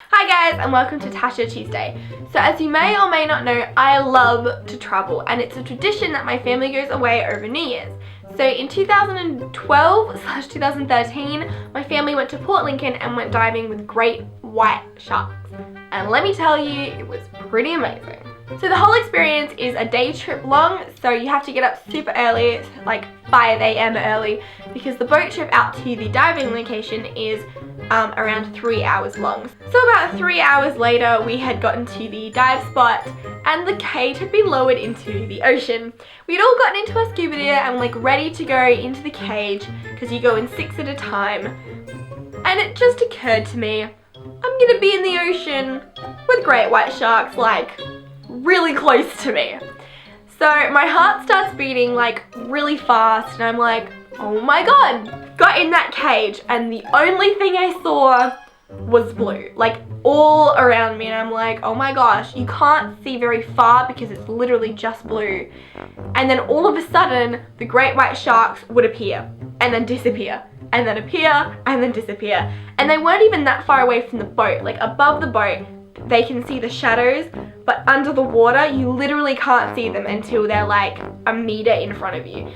Hi guys, and welcome to Tasha Tuesday. So as you may or may not know, I love to travel, and it's a tradition that my family goes away over New Year's. So in 2012/2013, my family went to Port Lincoln and went diving with great white sharks. And let me tell you, it was pretty amazing. So the whole experience is a day trip long, so you have to get up super early, like 5 a.m. early, because the boat trip out to the diving location is around 3 hours long. So about 3 hours later, we had gotten to the dive spot and the cage had been lowered into the ocean. We'd all gotten into our scuba gear and like ready to go into the cage because you go in 6 at a time. And it just occurred to me, I'm gonna be in the ocean with great white sharks like really close to me. So my heart starts beating like really fast and I'm like, oh my god. Got in that cage and the only thing I saw was blue, like all around me, and I'm like, oh my gosh, you can't see very far because it's literally just blue. And then all of a sudden the great white sharks would appear and then disappear and then appear and then disappear, and they weren't even that far away from the boat. Like above the boat they can see the shadows, but under the water you literally can't see them until they're like a meter in front of you.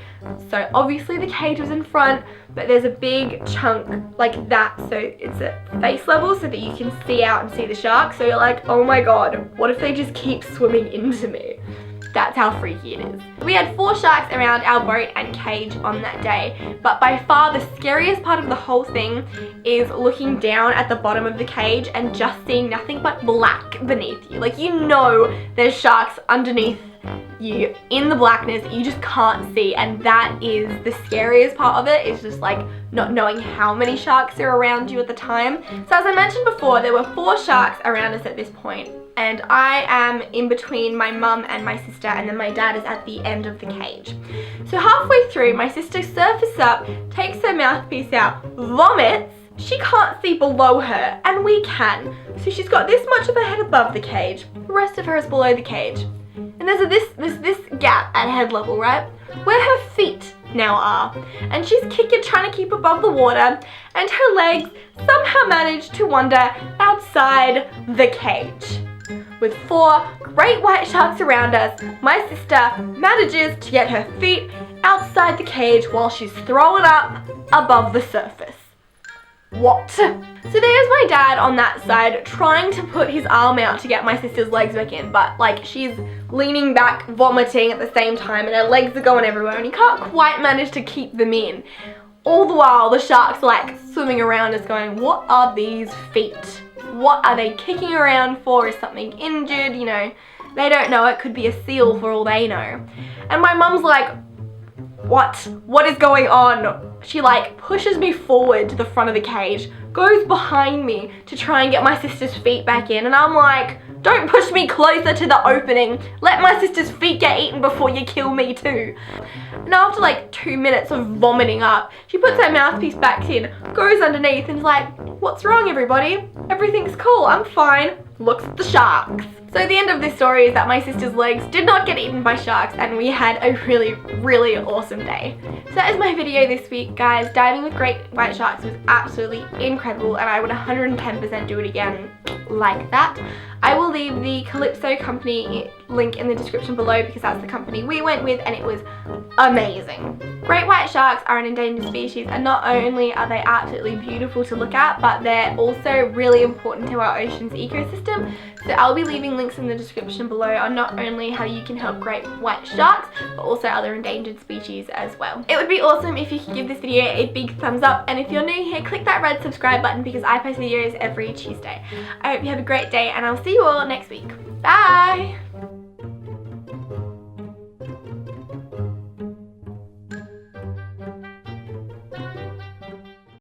So obviously the cage was in front, but there's a big chunk like that, so it's at face level so that you can see out and see the shark. So you're like, oh my god, what if they just keep swimming into me? That's how freaky it is. We had 4 sharks around our boat and cage on that day, but by far the scariest part of the whole thing is looking down at the bottom of the cage and just seeing nothing but black beneath you. Like, you know there's sharks underneath you in the blackness you just can't see, and that is the scariest part of it, is just like not knowing how many sharks are around you at the time. So as I mentioned before, there were 4 sharks around us at this point, and I am in between my mum and my sister, and then my dad is at the end of the cage. So halfway through, my sister surfaces up, takes her mouthpiece out, vomits. She can't see below her, and we can. So she's got this much of her head above the cage, the rest of her is below the cage. And there's this gap at head level, right? Where her feet now are. And she's kicking, trying to keep above the water, and her legs somehow manage to wander outside the cage. With 4 great white sharks around us, my sister manages to get her feet outside the cage while she's throwing up above the surface. What? So there's my dad on that side trying to put his arm out to get my sister's legs back in, but like she's leaning back, vomiting at the same time, and her legs are going everywhere and he can't quite manage to keep them in. All the while the sharks like swimming around us going, what are these feet? What are they kicking around for? Is something injured? You know, they don't know. It could be a seal for all they know. And my mum's like, what is going on? She like pushes me forward to the front of the cage, goes behind me to try and get my sister's feet back in, and I'm like, don't push me closer to the opening. Let my sister's feet get eaten before you kill me too. And after like 2 minutes of vomiting up, she puts her mouthpiece back in, goes underneath and is like, what's wrong everybody? Everything's cool, I'm fine. Looks at the sharks. So the end of this story is that my sister's legs did not get eaten by sharks, and we had a really, really awesome day. So that is my video this week, guys. Diving with great white sharks was absolutely incredible, and I would 110% do it again like that. I will leave the Calypso company link in the description below because that's the company we went with, and it was amazing. Great white sharks are an endangered species, and not only are they absolutely beautiful to look at, but they're also really important to our ocean's ecosystem. So I'll be leaving links in the description below on not only how you can help great white sharks, but also other endangered species as well. It would be awesome if you could give this video a big thumbs up, and if you're new here, click that red subscribe button because I post videos every Tuesday. I hope you have a great day, and I'll see you all next week. Bye!